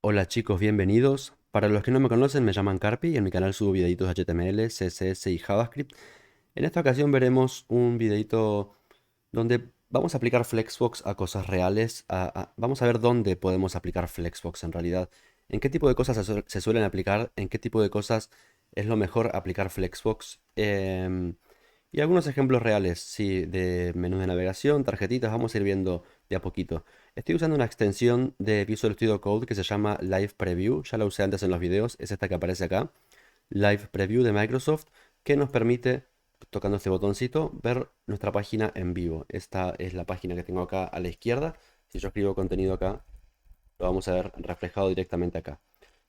Hola chicos, bienvenidos. Para los que no me conocen, me llaman Carpi y en mi canal subo videitos de HTML, CSS y JavaScript. En esta ocasión veremos un videito donde vamos a aplicar Flexbox a cosas reales. Vamos a ver dónde podemos aplicar Flexbox en realidad. En qué tipo de cosas se suelen aplicar, en qué tipo de cosas es lo mejor aplicar Flexbox. Y algunos ejemplos reales, sí, de menús de navegación, tarjetitas, vamos a ir viendo de a poquito. Estoy usando una extensión de Visual Studio Code que se llama Live Preview. Ya la usé antes en los videos, es esta que aparece acá. Live Preview de Microsoft, que nos permite, tocando este botoncito, ver nuestra página en vivo. Esta es la página que tengo acá a la izquierda. Si yo escribo contenido acá, lo vamos a ver reflejado directamente acá.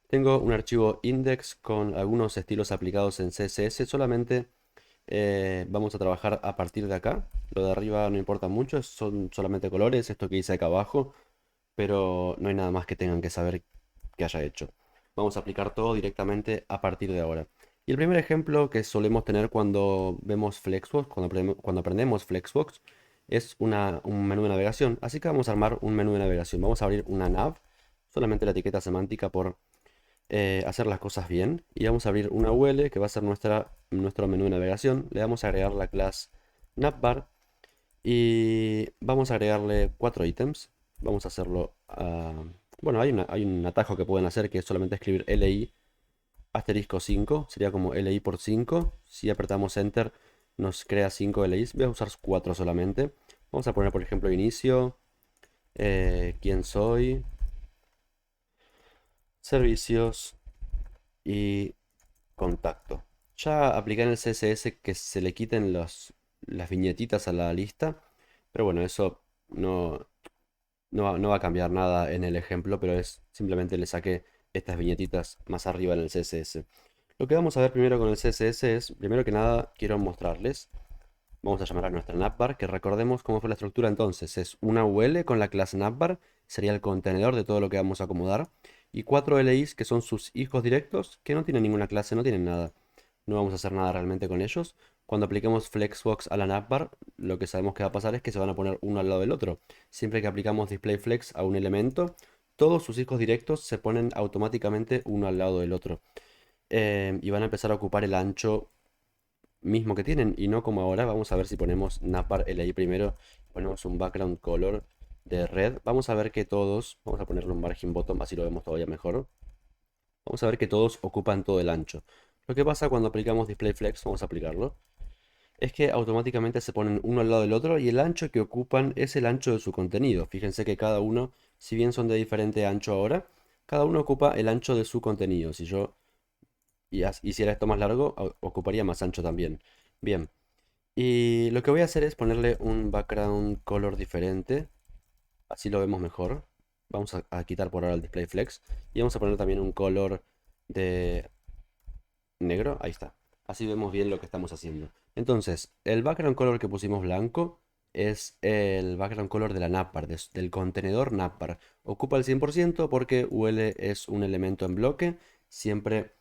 Tengo un archivo index con algunos estilos aplicados en CSS. Solamente vamos a trabajar a partir de acá. Lo de arriba no importa mucho, son solamente colores, esto que hice acá abajo, pero no hay nada más que tengan que saber que haya hecho. Vamos a aplicar todo directamente a partir de ahora. Y el primer ejemplo que solemos tener cuando vemos Flexbox, cuando aprendemos Flexbox, es un menú de navegación. Así que vamos a armar un menú de navegación. Vamos a abrir una nav, solamente la etiqueta semántica por hacer las cosas bien. Y vamos a abrir una UL que va a ser nuestro menú de navegación. Le vamos a agregar la clase navbar y vamos a agregarle 4 ítems. Vamos a hacerlo. Bueno, hay un atajo que pueden hacer que es solamente escribir li asterisco 5. Sería como li por 5. Si apretamos enter, nos crea 5 li's. Voy a usar 4 solamente. Vamos a poner, por ejemplo, inicio, quién soy, servicios y contacto. Ya apliqué en el CSS que se le quiten las viñetitas a la lista. Pero bueno, eso no, no va a cambiar nada en el ejemplo, pero es simplemente le saqué estas viñetitas más arriba en el CSS. Lo que vamos a ver primero con el CSS es, primero que nada, quiero mostrarles. Vamos a llamar a nuestra navbar, que recordemos cómo fue la estructura entonces. Es una UL con la clase navbar, sería el contenedor de todo lo que vamos a acomodar. Y 4 LIs que son sus hijos directos, que no tienen ninguna clase, no tienen nada. No vamos a hacer nada realmente con ellos. Cuando apliquemos Flexbox a la navbar, lo que sabemos que va a pasar es que se van a poner uno al lado del otro. Siempre que aplicamos DisplayFlex a un elemento, todos sus hijos directos se ponen automáticamente uno al lado del otro. Y van a empezar a ocupar el ancho mismo que tienen y no como ahora. Vamos a ver si ponemos navbar LI primero, ponemos un background color de red. Vamos a ver que todos, vamos a ponerle un margin bottom, así lo vemos todavía mejor. Vamos a ver que todos ocupan todo el ancho. Lo que pasa cuando aplicamos DisplayFlex, vamos a aplicarlo, es que automáticamente se ponen uno al lado del otro y el ancho que ocupan es el ancho de su contenido. Fíjense que cada uno, si bien son de diferente ancho ahora, cada uno ocupa el ancho de su contenido. Si yo hiciera esto más largo, ocuparía más ancho también. Bien, y lo que voy a hacer es ponerle un background color diferente, así lo vemos mejor. Vamos a quitar por ahora el display flex y vamos a poner también un color de negro, ahí está. Así vemos bien lo que estamos haciendo. Entonces, el background color que pusimos blanco es el background color de la navbar, del contenedor navbar. Ocupa el 100% porque UL es un elemento en bloque. Siempre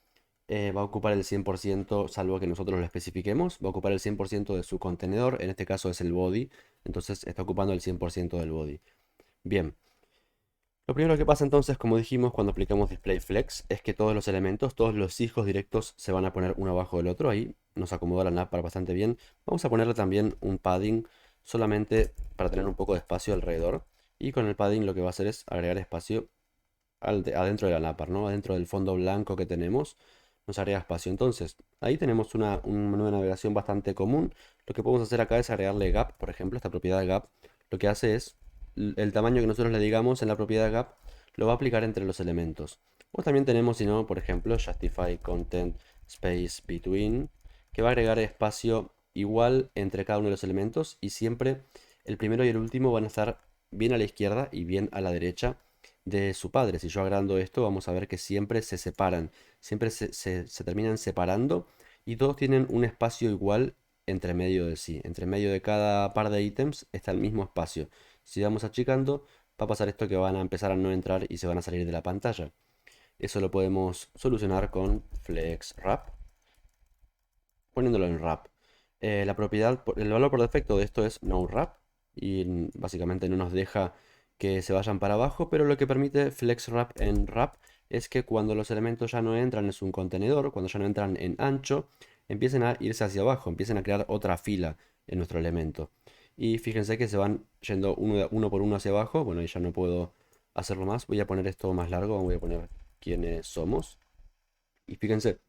va a ocupar el 100%, salvo que nosotros lo especifiquemos. Va a ocupar el 100% de su contenedor. En este caso es el body. Entonces está ocupando el 100% del body. Bien. Lo primero que pasa entonces, como dijimos, cuando aplicamos DisplayFlex, es que todos los elementos, todos los hijos directos se van a poner uno abajo del otro. Ahí nos acomoda la navbar bastante bien. Vamos a ponerle también un padding solamente para tener un poco de espacio alrededor. Y con el padding lo que va a hacer es agregar espacio adentro de la navbar, ¿no? Adentro del fondo blanco que tenemos, nos agrega espacio. Entonces, ahí tenemos un menú de navegación bastante común. Lo que podemos hacer acá es agregarle gap, por ejemplo, esta propiedad gap. Lo que hace es el tamaño que nosotros le digamos en la propiedad gap lo va a aplicar entre los elementos. O también tenemos, si no, por ejemplo, justify content space between, que va a agregar espacio igual entre cada uno de los elementos y siempre el primero y el último van a estar bien a la izquierda y bien a la derecha de su padre. Si yo agrando esto, vamos a ver que siempre se separan, siempre se terminan separando y todos tienen un espacio igual entre medio de sí. Entre medio de cada par de ítems está el mismo espacio. Si vamos achicando, va a pasar esto que van a empezar a no entrar y se van a salir de la pantalla. Eso lo podemos solucionar con flex wrap, poniéndolo en wrap. El valor por defecto de esto es no wrap y básicamente no nos deja que se vayan para abajo, pero lo que permite FlexWrap en Wrap es que cuando los elementos ya no entran en un contenedor, cuando ya no entran en ancho, empiecen a irse hacia abajo, empiecen a crear otra fila en nuestro elemento. Y fíjense que se van yendo uno por uno hacia abajo. Bueno, y ya no puedo hacerlo más. Voy a poner esto más largo, voy a poner quiénes somos. Y fíjense,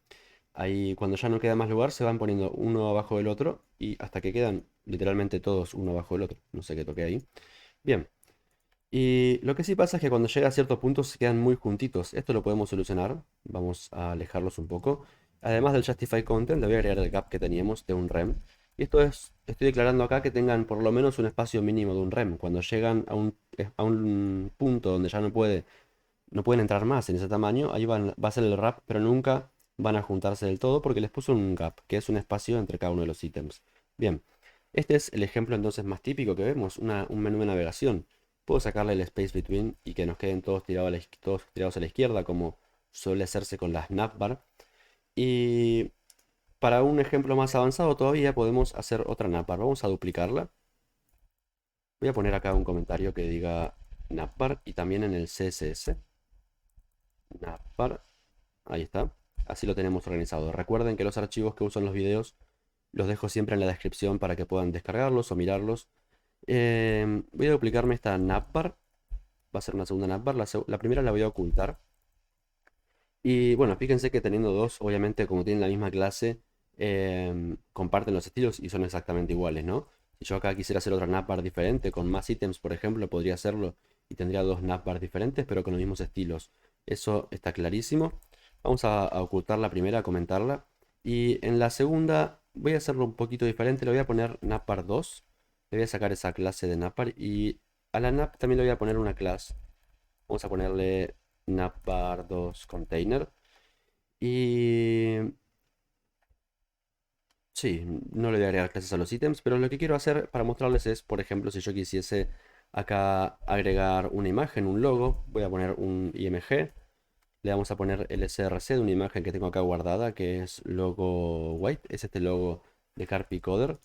ahí cuando ya no queda más lugar, se van poniendo uno abajo del otro y hasta que quedan literalmente todos uno abajo del otro. No sé qué toqué ahí. Bien. Y lo que sí pasa es que cuando llega a ciertos puntos se quedan muy juntitos. Esto lo podemos solucionar. Vamos a alejarlos un poco. Además del Justify Content, le voy a agregar el gap que teníamos de un rem. Y esto es, estoy declarando acá que tengan por lo menos un espacio mínimo de un rem. Cuando llegan a un punto donde ya no pueden entrar más en ese tamaño, ahí va a ser el wrap, pero nunca van a juntarse del todo porque les puse un gap, que es un espacio entre cada uno de los ítems. Bien, este es el ejemplo entonces más típico que vemos, un menú de navegación. Puedo sacarle el space between y que nos queden todos tirados todos tirados a la izquierda, como suele hacerse con la navbar. Y para un ejemplo más avanzado todavía podemos hacer otra navbar. Vamos a duplicarla. Voy a poner acá un comentario que diga navbar y también en el CSS. Navbar. Ahí está. Así lo tenemos organizado. Recuerden que los archivos que uso en los videos los dejo siempre en la descripción para que puedan descargarlos o mirarlos. Voy a duplicarme esta navbar. Va a ser una segunda navbar. La primera la voy a ocultar. Y bueno, fíjense que teniendo dos, obviamente como tienen la misma clase, comparten los estilos y son exactamente iguales, ¿no? Si yo acá quisiera hacer otra navbar diferente, con más ítems, por ejemplo, podría hacerlo y tendría dos navbars diferentes, pero con los mismos estilos. Eso está clarísimo. Vamos a ocultar la primera, a comentarla. Y en la segunda voy a hacerlo un poquito diferente. Le voy a poner navbar 2. Le voy a sacar esa clase de navbar y a la nav también le voy a poner una clase. Vamos a ponerle navbar 2 container. Y sí, no le voy a agregar clases a los ítems, pero lo que quiero hacer para mostrarles es, por ejemplo, si yo quisiese acá agregar una imagen, un logo, voy a poner un IMG, le vamos a poner el src de una imagen que tengo acá guardada, que es logo white, es este logo de Carpi Coder,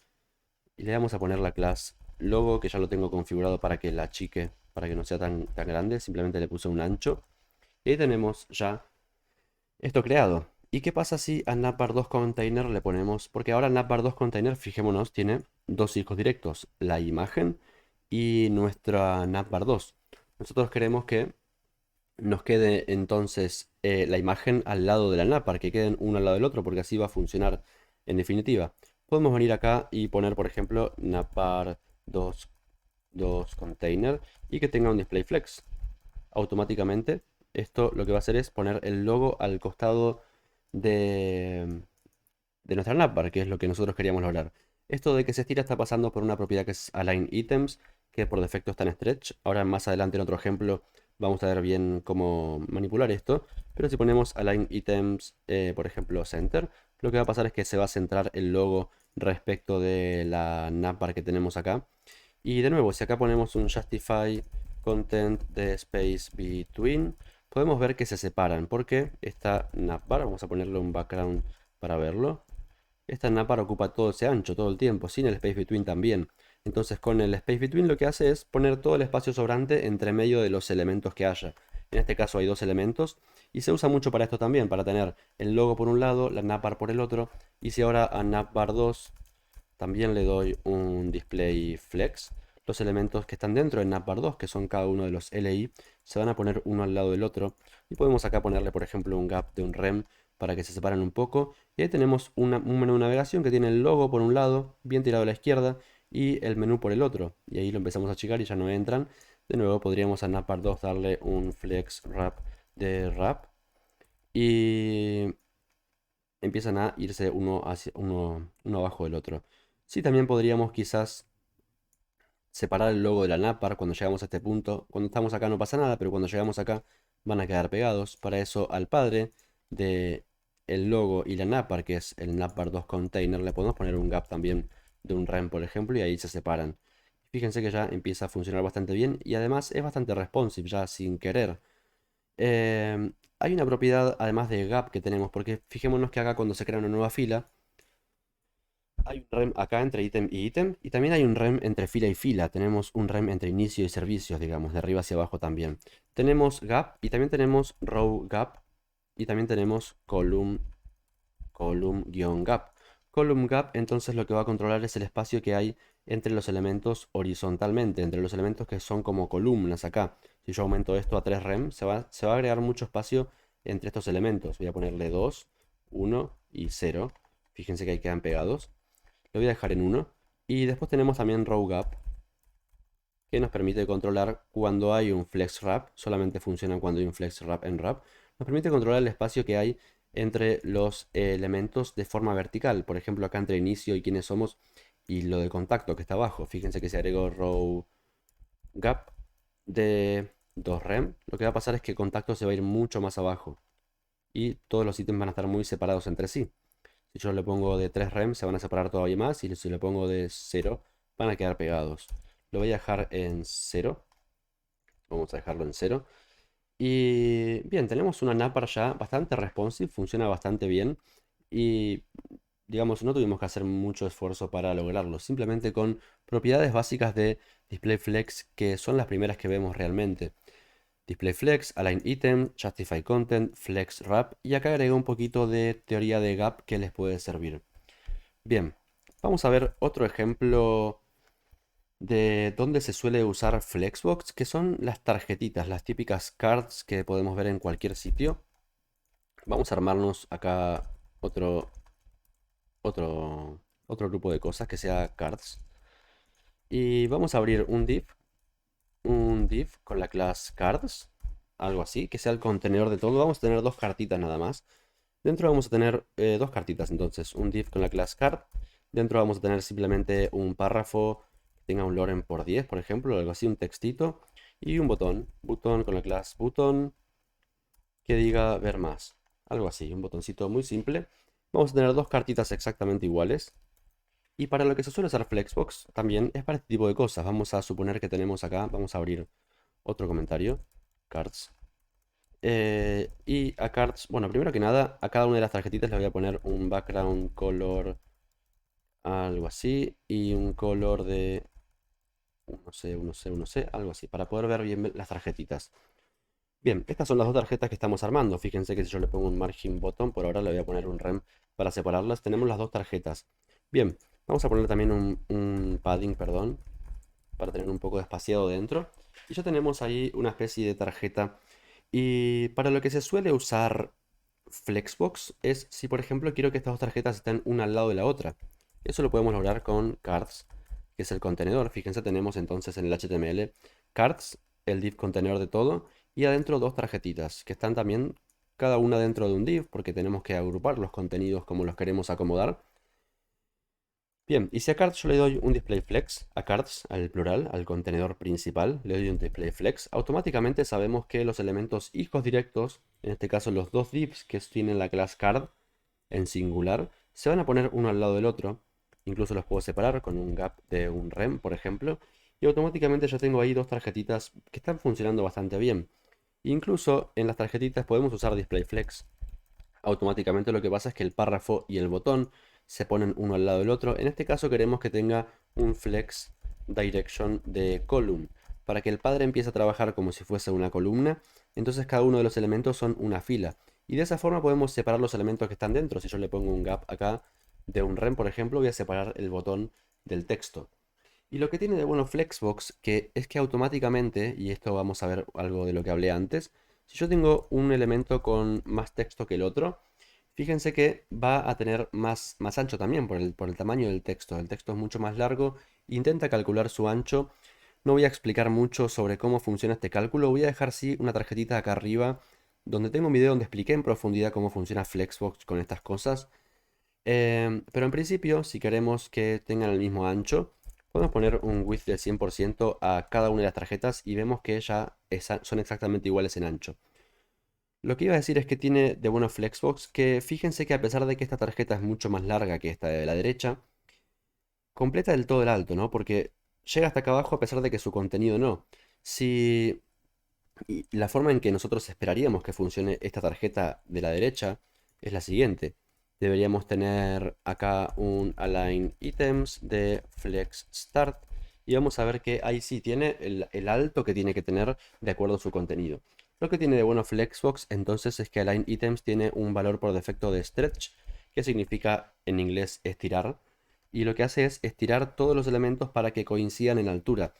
y le vamos a poner la clase logo, que ya lo tengo configurado para que la achique, para que no sea tan grande, simplemente le puse un ancho, y ahí tenemos ya esto creado. ¿Y qué pasa si a Navbar 2 Container le ponemos? Porque ahora Navbar 2 Container, fijémonos, tiene dos hijos directos, la imagen y nuestra Navbar 2. Nosotros queremos que nos quede entonces la imagen al lado de la Navbar, que queden uno al lado del otro, porque así va a funcionar en definitiva. Podemos venir acá y poner, por ejemplo, Navbar 2, 2 Container y que tenga un display flex automáticamente. Esto lo que va a hacer es poner el logo al costado de, de nuestra navbar, que es lo que nosotros queríamos lograr. Esto de que se estira está pasando por una propiedad que es Align Items, que por defecto está en Stretch. Ahora más adelante en otro ejemplo vamos a ver bien cómo manipular esto. Pero si ponemos Align Items, por ejemplo, Center, lo que va a pasar es que se va a centrar el logo respecto de la navbar que tenemos acá. Y de nuevo, si acá ponemos un Justify Content de Space Between, podemos ver que se separan, porque esta navbar, vamos a ponerle un background para verlo, esta navbar ocupa todo ese ancho todo el tiempo, sin el Space Between también. Entonces con el Space Between lo que hace es poner todo el espacio sobrante entre medio de los elementos que haya. En este caso hay dos elementos y se usa mucho para esto también, para tener el logo por un lado, la navbar por el otro. Y si ahora a navbar 2 también le doy un display flex, los elementos que están dentro de navbar 2, que son cada uno de los LI, se van a poner uno al lado del otro. Y podemos acá ponerle, por ejemplo, un gap de un rem para que se separen un poco. Y ahí tenemos un menú de navegación que tiene el logo por un lado, bien tirado a la izquierda, y el menú por el otro. Y ahí lo empezamos a achicar y ya no entran. De nuevo podríamos a navbar 2 darle un flex wrap de wrap. Y empiezan a irse uno abajo del otro. Sí, también podríamos quizás separar el logo de la navbar cuando llegamos a este punto. Cuando estamos acá no pasa nada, pero cuando llegamos acá van a quedar pegados. Para eso al padre de el logo y la navbar, que es el navbar 2 container, le podemos poner un gap también de un rem, por ejemplo, y ahí se separan. Fíjense que ya empieza a funcionar bastante bien y además es bastante responsive ya sin querer. Hay una propiedad además de gap que tenemos, porque fijémonos que acá cuando se crea una nueva fila, hay un rem acá entre ítem y ítem, y también hay un rem entre fila y fila. Tenemos un rem entre inicio y servicios, digamos, de arriba hacia abajo también. Tenemos gap y también tenemos row gap y también tenemos column-gap. Column gap, entonces lo que va a controlar es el espacio que hay entre los elementos horizontalmente, entre los elementos que son como columnas acá. Si yo aumento esto a 3 rem, se va a agregar mucho espacio entre estos elementos. Voy a ponerle 2, 1 y 0. Fíjense que ahí quedan pegados. Lo voy a dejar en 1. Y después tenemos también row gap, que nos permite controlar cuando hay un flex wrap, solamente funciona cuando hay un flex wrap en wrap, nos permite controlar el espacio que hay entre los elementos de forma vertical, por ejemplo acá entre inicio y quiénes somos y lo de contacto que está abajo. Fíjense que si agrego row gap de 2 rem, lo que va a pasar es que contacto se va a ir mucho más abajo y todos los ítems van a estar muy separados entre sí. Si yo le pongo de 3 rem se van a separar todavía más y si le pongo de 0 van a quedar pegados. Lo voy a dejar en 0. Vamos a dejarlo en 0. Y bien, tenemos una Napper ya bastante responsive, funciona bastante bien. Y digamos, no tuvimos que hacer mucho esfuerzo para lograrlo. Simplemente con propiedades básicas de DisplayFlex que son las primeras que vemos realmente. DisplayFlex, Align Item, Justify Content, Flex Wrap. Y acá agrego un poquito de teoría de gap que les puede servir. Bien, vamos a ver otro ejemplo de dónde se suele usar Flexbox, que son las tarjetitas, las típicas cards que podemos ver en cualquier sitio. Vamos a armarnos acá otro, otro grupo de cosas que sea cards. Y vamos a abrir un div con la clase cards, algo así, que sea el contenedor de todo. Vamos a tener dos cartitas nada más. Dentro vamos a tener dos cartitas, entonces, un div con la clase card. Dentro vamos a tener simplemente un párrafo que tenga un loren por 10, por ejemplo, algo así, un textito. Y un botón con la clase button que diga ver más. Algo así, un botoncito muy simple. Vamos a tener dos cartitas exactamente iguales. Y para lo que se suele usar Flexbox también es para este tipo de cosas. Vamos a suponer que tenemos acá, vamos a abrir otro comentario, cards. Y a cards, bueno, primero que nada, a cada una de las tarjetitas le voy a poner un background color, algo así, y un color de 1C, 1C, 1C, algo así, para poder ver bien las tarjetitas. Bien, estas son las dos tarjetas que estamos armando. Fíjense que si yo le pongo un margin bottom, por ahora le voy a poner un rem para separarlas. Tenemos las dos tarjetas. Bien, vamos a poner también un padding, perdón, para tener un poco de espaciado dentro. Y ya tenemos ahí una especie de tarjeta. Y para lo que se suele usar Flexbox es si, por ejemplo, quiero que estas dos tarjetas estén una al lado de la otra. Eso lo podemos lograr con cards, que es el contenedor. Fíjense, tenemos entonces en el HTML cards, el div contenedor de todo, y adentro dos tarjetitas, que están también cada una dentro de un div, porque tenemos que agrupar los contenidos como los queremos acomodar. Bien, y si a cards yo le doy un display flex, a cards, al plural, al contenedor principal, le doy un display flex, automáticamente sabemos que los elementos hijos directos, en este caso los dos divs que tienen la clase card en singular, se van a poner uno al lado del otro. Incluso los puedo separar con un gap de un rem, por ejemplo, y automáticamente ya tengo ahí dos tarjetitas que están funcionando bastante bien. Incluso en las tarjetitas podemos usar display flex. Automáticamente lo que pasa es que el párrafo y el botón se ponen uno al lado del otro. En este caso queremos que tenga un flex direction de column para que el padre empiece a trabajar como si fuese una columna. Entonces cada uno de los elementos son una fila. Y de esa forma podemos separar los elementos que están dentro. Si yo le pongo un gap acá de un rem, por ejemplo, voy a separar el botón del texto. Y lo que tiene de bueno Flexbox que es que automáticamente, y esto vamos a ver algo de lo que hablé antes, si yo tengo un elemento con más texto que el otro, fíjense que va a tener más ancho también por el tamaño del texto. El texto es mucho más largo, intenta calcular su ancho. No voy a explicar mucho sobre cómo funciona este cálculo, voy a dejar sí una tarjetita acá arriba donde tengo un video donde expliqué en profundidad cómo funciona Flexbox con estas cosas. Pero en principio, si queremos que tengan el mismo ancho, podemos poner un width del 100% a cada una de las tarjetas y vemos que ya son exactamente iguales en ancho. Lo que iba a decir es que tiene de bueno Flexbox que fíjense que a pesar de que esta tarjeta es mucho más larga que esta de la derecha, completa del todo el alto, ¿no? Porque llega hasta acá abajo a pesar de que su contenido no. Si y la forma en que nosotros esperaríamos que funcione esta tarjeta de la derecha es la siguiente. deberíamos tener acá un align items de flex start y vamos a ver que ahí sí tiene el alto que tiene que tener de acuerdo a su contenido. Lo que tiene de bueno Flexbox entonces es que align items tiene un valor por defecto de stretch, que significa en inglés estirar, y lo que hace es estirar todos los elementos para que coincidan en altura.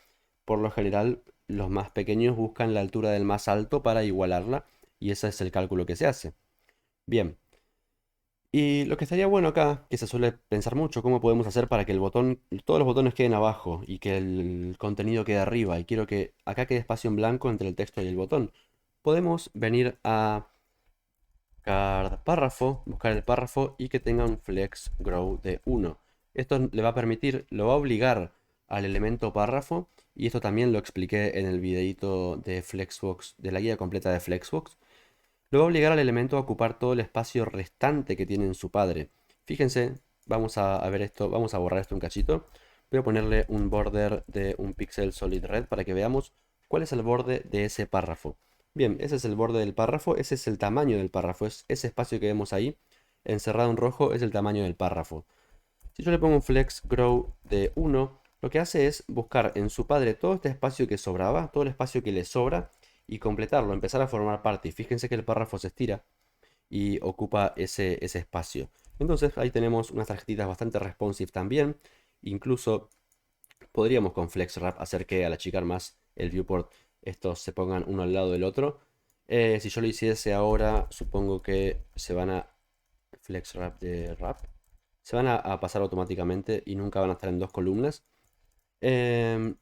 Por lo general, los más pequeños buscan la altura del más alto para igualarla, y ese es el cálculo que se hace. Bien. Y lo que estaría bueno acá, que se suele pensar mucho, cómo podemos hacer para que el botón, todos los botones queden abajo y que el contenido quede arriba. Y quiero que acá quede espacio en blanco entre el texto y el botón. Podemos venir a cada párrafo, buscar el párrafo y que tenga un flex grow de 1. Esto le va a permitir, lo va a obligar al elemento párrafo, y esto también lo expliqué en el videíto de Flexbox, de la guía completa de Flexbox. Lo va a obligar al elemento a ocupar todo el espacio restante que tiene en su padre. Fíjense, vamos a ver esto, vamos a borrar esto un cachito. Voy a ponerle un border de un píxel solid red para que veamos cuál es el borde de ese párrafo. Bien, ese es el borde del párrafo, ese es el tamaño del párrafo, es ese espacio que vemos ahí, encerrado en rojo, es el tamaño del párrafo. Si yo le pongo un flex grow de 1, lo que hace es buscar en su padre todo este espacio que sobraba, todo el espacio que le sobra, y completarlo, empezar a formar parte. Y fíjense que el párrafo se estira y ocupa ese espacio. Entonces ahí tenemos unas tarjetitas bastante responsive también. Incluso podríamos con FlexWrap hacer que al achicar más el viewport estos se pongan uno al lado del otro. Si yo lo hiciese ahora, supongo que se van a FlexWrap de wrap. Se van a pasar automáticamente y nunca van a estar en dos columnas. Em,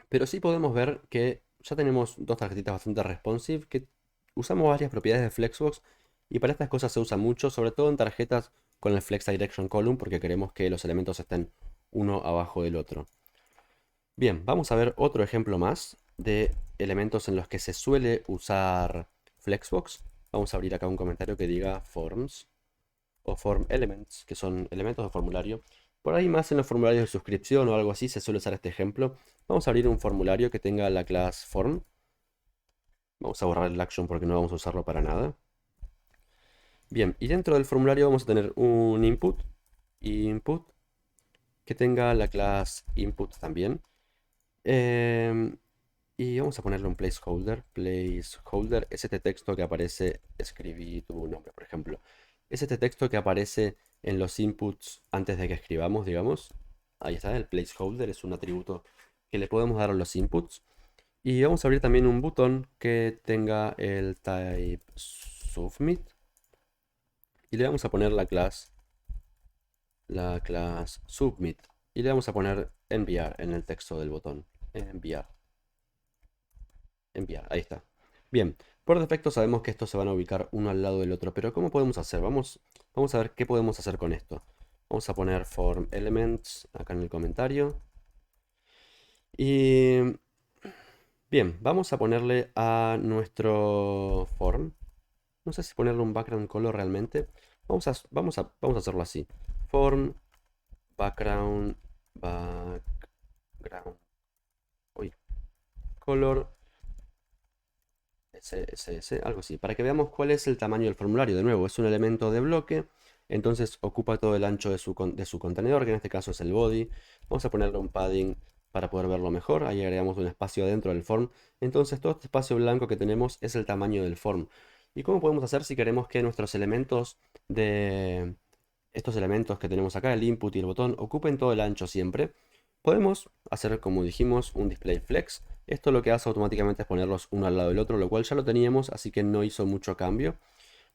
pero sí podemos ver que ya tenemos dos tarjetitas bastante responsive, que usamos varias propiedades de Flexbox, y para estas cosas se usa mucho, sobre todo en tarjetas con el Flex Direction Column, porque queremos que los elementos estén uno abajo del otro. Bien, vamos a ver otro ejemplo más de elementos en los que se suele usar Flexbox. Vamos a abrir acá un comentario que diga forms o form elements, que son elementos de formulario. Por ahí más en los formularios de suscripción o algo así se suele usar este ejemplo. Vamos a abrir un formulario que tenga la clase form. Vamos a borrar el action porque no vamos a usarlo para nada. Bien, y dentro del formulario vamos a tener un input, que tenga la clase input también. Em, y vamos a ponerle un placeholder. Placeholder es este texto que aparece, escribí tu nombre, por ejemplo. Es este texto que aparece en los inputs antes de que escribamos, digamos. Ahí está, el placeholder es un atributo que le podemos dar a los inputs. Y vamos a abrir también un botón que tenga el type submit. Y le vamos a poner la clase submit. Y le vamos a poner enviar en el texto del botón. Enviar. Enviar, ahí está. Bien, por defecto sabemos que estos se van a ubicar uno al lado del otro, pero ¿cómo podemos hacer? Vamos a ver qué podemos hacer con esto. Vamos a poner form elements acá en el comentario. Y bien, vamos a ponerle a nuestro form. No sé si ponerle un background color realmente. Vamos a hacerlo así. Form background background. Uy, color. Algo así, para que veamos cuál es el tamaño del formulario. De nuevo, es un elemento de bloque, entonces ocupa todo el ancho de su contenedor, que en este caso es el body. Vamos a ponerle un padding para poder verlo mejor. Ahí agregamos un espacio dentro del form. Entonces todo este espacio blanco que tenemos es el tamaño del form. ¿Y cómo podemos hacer si queremos que nuestros elementos de estos elementos que tenemos acá, el input y el botón, ocupen todo el ancho siempre? Podemos hacer, como dijimos, un display flex. Esto lo que hace automáticamente es ponerlos uno al lado del otro, lo cual ya lo teníamos, así que no hizo mucho cambio.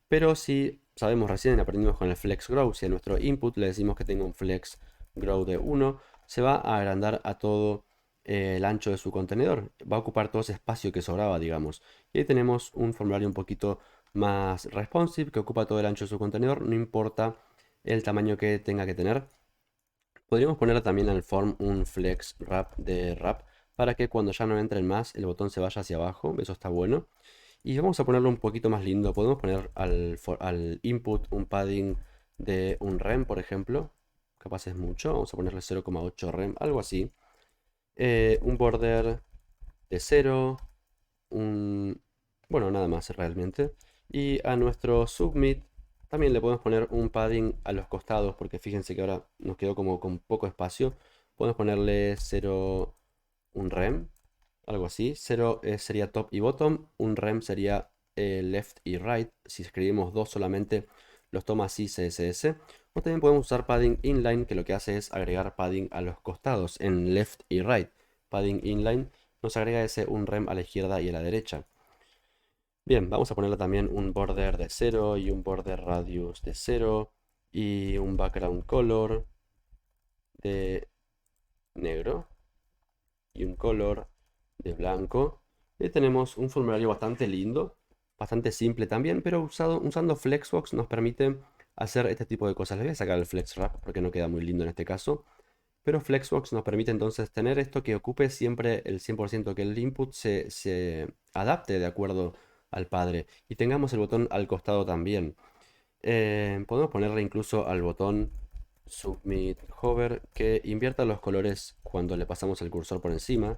Pero si sabemos recién, aprendimos con el flex grow, si a nuestro input le decimos que tenga un flex grow de 1, se va a agrandar a todo el ancho de su contenedor. Va a ocupar todo ese espacio que sobraba, digamos. Y ahí tenemos un formulario un poquito más responsive, que ocupa todo el ancho de su contenedor, no importa el tamaño que tenga que tener. Podríamos ponerle también al form un flex wrap de wrap para que cuando ya no entren más el botón se vaya hacia abajo, eso está bueno. Y vamos a ponerlo un poquito más lindo, podemos poner al input un padding de un rem, por ejemplo, capaz es mucho, vamos a ponerle 0,8 rem, algo así. Un border de 0, bueno, nada más realmente. Y a nuestro submit También le podemos poner un padding a los costados, porque fíjense que ahora nos quedó como con poco espacio. Podemos ponerle 0, un rem, algo así. 0 sería top y bottom, un rem sería left y right. Si escribimos dos solamente, los toma así CSS. O también podemos usar padding inline, que lo que hace es agregar padding a los costados en left y right. Padding inline nos agrega ese un rem a la izquierda y a la derecha. Bien, vamos a ponerle también un border de 0 y un border radius de 0 y un background color de negro y un color de blanco. Y tenemos un formulario bastante lindo, bastante simple también, pero usando Flexbox nos permite hacer este tipo de cosas. Les voy a sacar el FlexWrap porque no queda muy lindo en este caso. Pero Flexbox nos permite entonces tener esto que ocupe siempre el 100% que el input se adapte de acuerdo al padre. Y tengamos el botón al costado también. Podemos ponerle incluso al botón Submit Hover que invierta los colores cuando le pasamos el cursor por encima.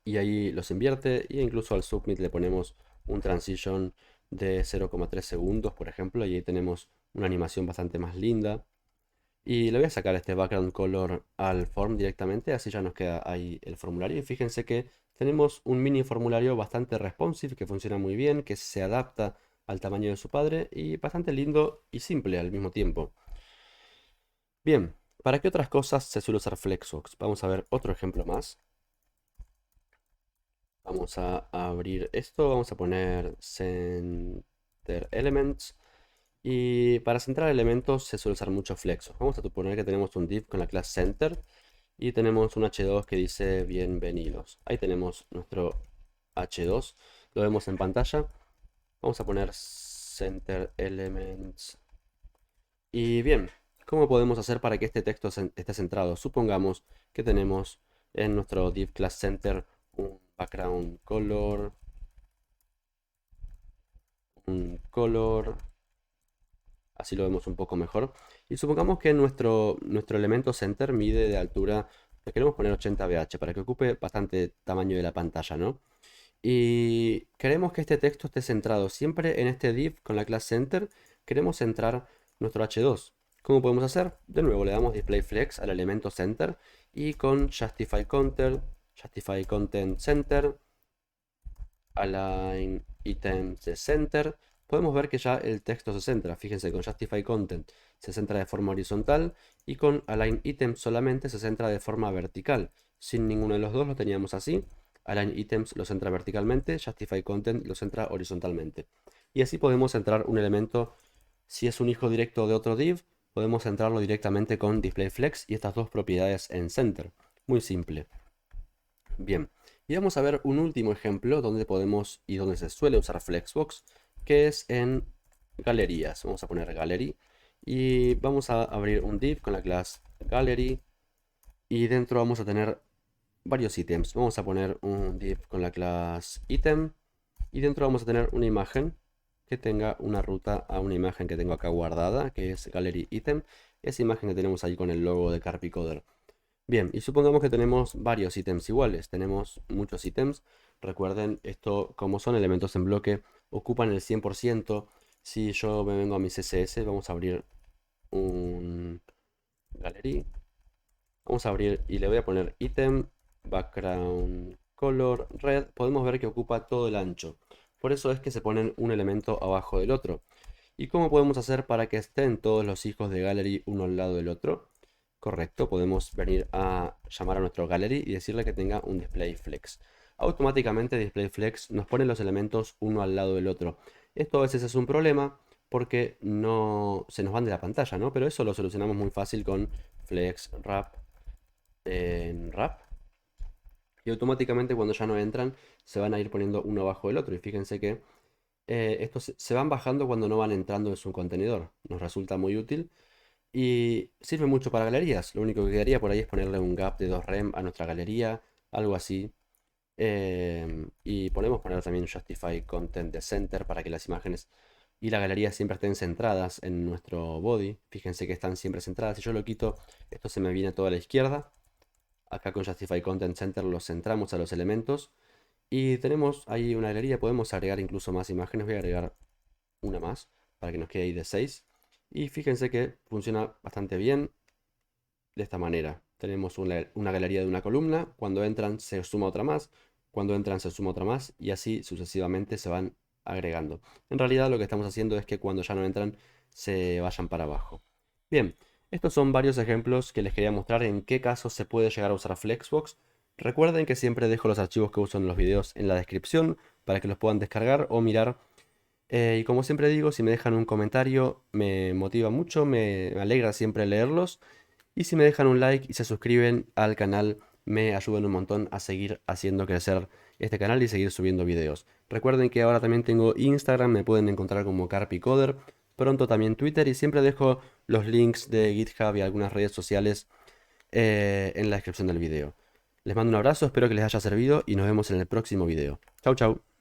Y ahí los invierte. Y incluso al Submit le ponemos un transition de 0,3 segundos, por ejemplo. Y ahí tenemos una animación bastante más linda. Y le voy a sacar este background color al form directamente, así ya nos queda ahí el formulario. Y fíjense que tenemos un mini formulario bastante responsive, que funciona muy bien, que se adapta al tamaño de su padre y bastante lindo y simple al mismo tiempo. Bien, ¿para qué otras cosas se suele usar Flexbox? Vamos a ver otro ejemplo más. Vamos a abrir esto, vamos a poner Center Elements. Y para centrar elementos se suele usar mucho Flexbox. Vamos a suponer que tenemos un div con la clase Center. Y tenemos un H2 que dice bienvenidos. Ahí tenemos nuestro H2. Lo vemos en pantalla. Vamos a poner Center Elements. Y bien, ¿cómo podemos hacer para que este texto esté centrado? Supongamos que tenemos en nuestro div class center un background color, un color, así lo vemos un poco mejor. Y supongamos que nuestro elemento center mide de altura, le queremos poner 80 VH para que ocupe bastante tamaño de la pantalla, ¿no? Y queremos que este texto esté centrado siempre en este div con la clase center. Queremos centrar nuestro h2. ¿Cómo podemos hacer? De nuevo le damos display flex al elemento center y con justify content center, align items de center, podemos ver que ya el texto se centra. Fíjense, con justify content se centra de forma horizontal y con align items solamente se centra de forma vertical. Sin ninguno de los dos lo teníamos así. Align items lo centra verticalmente, justify content lo centra horizontalmente. Y así podemos centrar un elemento, si es un hijo directo de otro div, podemos centrarlo directamente con display flex y estas dos propiedades en center. Muy simple. Bien, y vamos a ver un último ejemplo donde podemos y donde se suele usar Flexbox, que es en galerías. Vamos a poner gallery y vamos a abrir un div con la clase gallery y dentro vamos a tener varios ítems. Vamos a poner un div con la clase item y dentro vamos a tener una imagen que tenga una ruta a una imagen que tengo acá guardada, que es gallery item. Esa imagen que tenemos ahí con el logo de Carpicoder. Bien, y supongamos que tenemos varios ítems iguales, tenemos muchos ítems. Recuerden, esto como son elementos en bloque, ocupan el 100%. Si yo me vengo a mi CSS, vamos a abrir un gallery. Vamos a abrir y le voy a poner item, background color, red. Podemos ver que ocupa todo el ancho. Por eso es que se ponen un elemento abajo del otro. ¿Y cómo podemos hacer para que estén todos los hijos de gallery uno al lado del otro? Correcto, podemos venir a llamar a nuestro gallery y decirle que tenga un display flex. Automáticamente display flex nos pone los elementos uno al lado del otro. Esto a veces es un problema porque no se nos van de la pantalla, ¿no? Pero eso lo solucionamos muy fácil con flex wrap en wrap. Y automáticamente cuando ya no entran se van a ir poniendo uno abajo del otro. Y fíjense que estos se van bajando cuando no van entrando en su contenedor. Nos resulta muy útil. Y sirve mucho para galerías. Lo único que quedaría por ahí es ponerle un gap de 2 rem a nuestra galería, algo así. Y podemos poner también Justify Content de Center para que las imágenes y la galería siempre estén centradas en nuestro body. Fíjense que están siempre centradas. Si yo lo quito, esto se me viene todo a la izquierda. Acá con Justify Content Center los centramos a los elementos. Y tenemos ahí una galería. Podemos agregar incluso más imágenes. Voy a agregar una más para que nos quede ahí de 6. Y fíjense que funciona bastante bien de esta manera. Tenemos una galería de una columna, cuando entran se suma otra más, cuando entran se suma otra más y así sucesivamente se van agregando. En realidad lo que estamos haciendo es que cuando ya no entran se vayan para abajo. Bien, estos son varios ejemplos que les quería mostrar en qué casos se puede llegar a usar Flexbox. Recuerden que siempre dejo los archivos que uso en los videos en la descripción para que los puedan descargar o mirar. Y como siempre digo, si me dejan un comentario me motiva mucho, me alegra siempre leerlos. Y si me dejan un like y se suscriben al canal, me ayudan un montón a seguir haciendo crecer este canal y seguir subiendo videos. Recuerden que ahora también tengo Instagram, me pueden encontrar como Carpicoder, pronto también Twitter y siempre dejo los links de GitHub y algunas redes sociales en la descripción del video. Les mando un abrazo, espero que les haya servido y nos vemos en el próximo video. Chau chau.